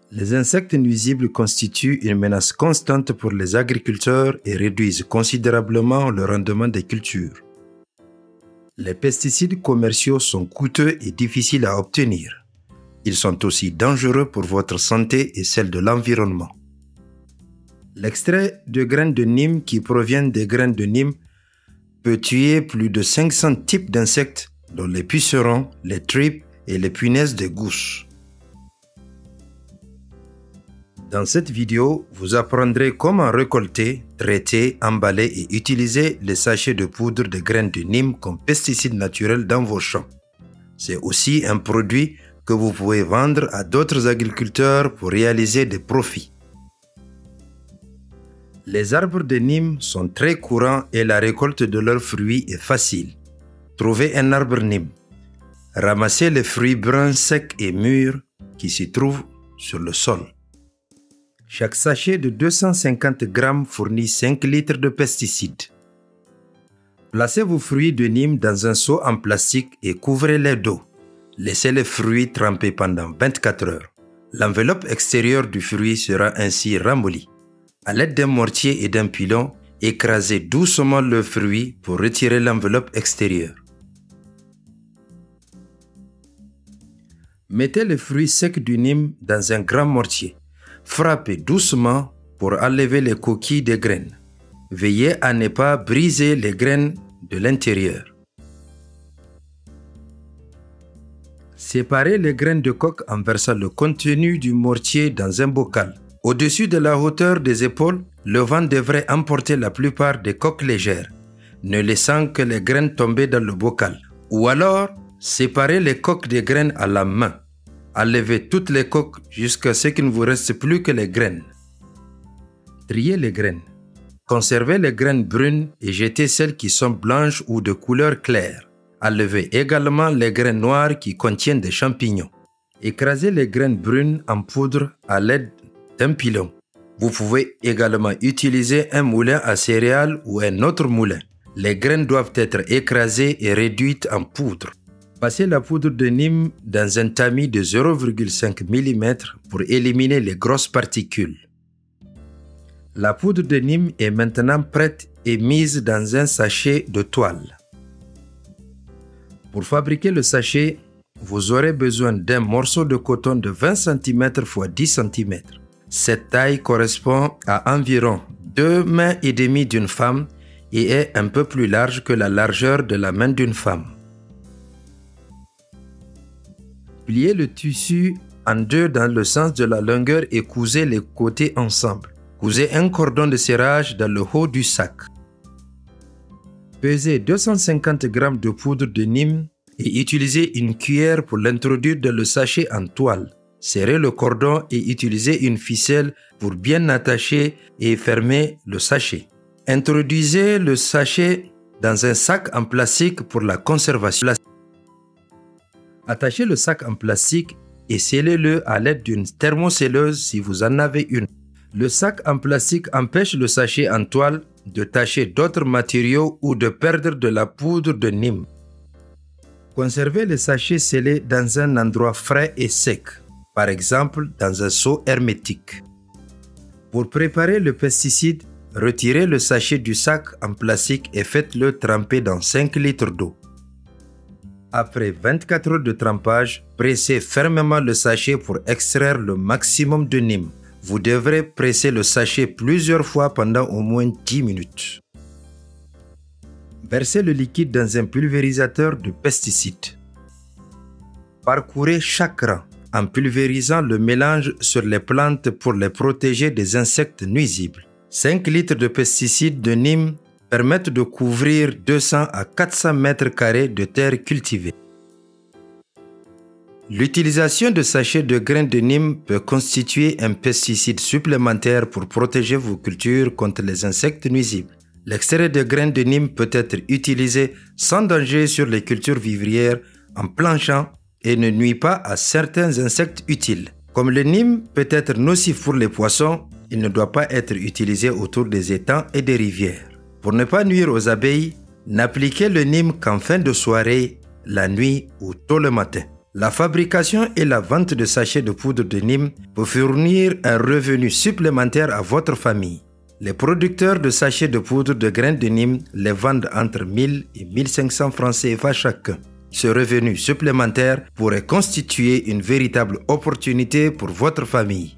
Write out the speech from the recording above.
Les insectes nuisibles constituent une menace constante pour les agriculteurs et réduisent considérablement le rendement des cultures. Les pesticides commerciaux sont coûteux et difficiles à obtenir. Ils sont aussi dangereux pour votre santé et celle de l'environnement. L'extrait de graines de Nîmes qui proviennent des graines de Nîmes peut tuer plus de 500 types d'insectes, dont les pucerons, les tripes et les punaises de gousses. Dans cette vidéo, vous apprendrez comment récolter, traiter, emballer et utiliser les sachets de poudre de graines de Nîmes comme pesticide naturel dans vos champs. C'est aussi un produit que vous pouvez vendre à d'autres agriculteurs pour réaliser des profits. Les arbres de Nîmes sont très courants et la récolte de leurs fruits est facile. Trouvez un arbre Nîmes. Ramassez les fruits bruns secs et mûrs qui s'y trouvent sur le sol. Chaque sachet de 250 grammes fournit 5 litres de pesticides. Placez vos fruits de Nîmes dans un seau en plastique et couvrez-les d'eau. Laissez les fruits tremper pendant 24 heures. L'enveloppe extérieure du fruit sera ainsi ramollie. À l'aide d'un mortier et d'un pilon, écrasez doucement le fruit pour retirer l'enveloppe extérieure. Mettez les fruits secs du Nîmes dans un grand mortier. Frappez doucement pour enlever les coquilles des graines. Veillez à ne pas briser les graines de l'intérieur. Séparez les graines de coque en versant le contenu du mortier dans un bocal. Au-dessus de la hauteur des épaules, le vent devrait emporter la plupart des coques légères, ne laissant que les graines tomber dans le bocal. Ou alors, séparez les coques des graines à la main. Enlevez toutes les coques jusqu'à ce qu'il ne vous reste plus que les graines. Triez les graines. Conservez les graines brunes et jetez celles qui sont blanches ou de couleur claire. Enlevez également les graines noires qui contiennent des champignons. Écrasez les graines brunes en poudre à l'aide d'un pilon. Vous pouvez également utiliser un moulin à céréales ou un autre moulin. Les graines doivent être écrasées et réduites en poudre. Passez la poudre de Nîmes dans un tamis de 0,5 mm pour éliminer les grosses particules. La poudre de Nîmes est maintenant prête et mise dans un sachet de toile. Pour fabriquer le sachet, vous aurez besoin d'un morceau de coton de 20 cm x 10 cm. Cette taille correspond à environ 2 mains et demie d'une femme et est un peu plus large que la largeur de la main d'une femme. Pliez le tissu en deux dans le sens de la longueur et cousez les côtés ensemble. Cousez un cordon de serrage dans le haut du sac. Pesez 250 g de poudre de Nîmes et utilisez une cuillère pour l'introduire dans le sachet en toile. Serrez le cordon et utilisez une ficelle pour bien attacher et fermer le sachet. Introduisez le sachet dans un sac en plastique pour la conservation. Attachez le sac en plastique et scellez-le à l'aide d'une thermocelleuse si vous en avez une. Le sac en plastique empêche le sachet en toile de tacher d'autres matériaux ou de perdre de la poudre de Nîmes. Conservez le sachet scellé dans un endroit frais et sec, par exemple dans un seau hermétique. Pour préparer le pesticide, retirez le sachet du sac en plastique et faites-le tremper dans 5 litres d'eau. Après 24 heures de trempage, pressez fermement le sachet pour extraire le maximum de Nîmes. Vous devrez presser le sachet plusieurs fois pendant au moins 10 minutes. Versez le liquide dans un pulvérisateur de pesticides. Parcourez chaque rang en pulvérisant le mélange sur les plantes pour les protéger des insectes nuisibles. 5 litres de pesticides de Nîmes permettent de couvrir 200 à 400 mètres carrés de terre cultivée. L'utilisation de sachets de graines de Nîmes peut constituer un pesticide supplémentaire pour protéger vos cultures contre les insectes nuisibles. L'extrait de graines de Nîmes peut être utilisé sans danger sur les cultures vivrières en plein champ et ne nuit pas à certains insectes utiles. Comme le Nîmes peut être nocif pour les poissons, il ne doit pas être utilisé autour des étangs et des rivières. Pour ne pas nuire aux abeilles, n'appliquez le Nîmes qu'en fin de soirée, la nuit ou tôt le matin. La fabrication et la vente de sachets de poudre de Nîmes peut fournir un revenu supplémentaire à votre famille. Les producteurs de sachets de poudre de graines de Nîmes les vendent entre 1000 et 1500 francs CFA chacun. Ce revenu supplémentaire pourrait constituer une véritable opportunité pour votre famille.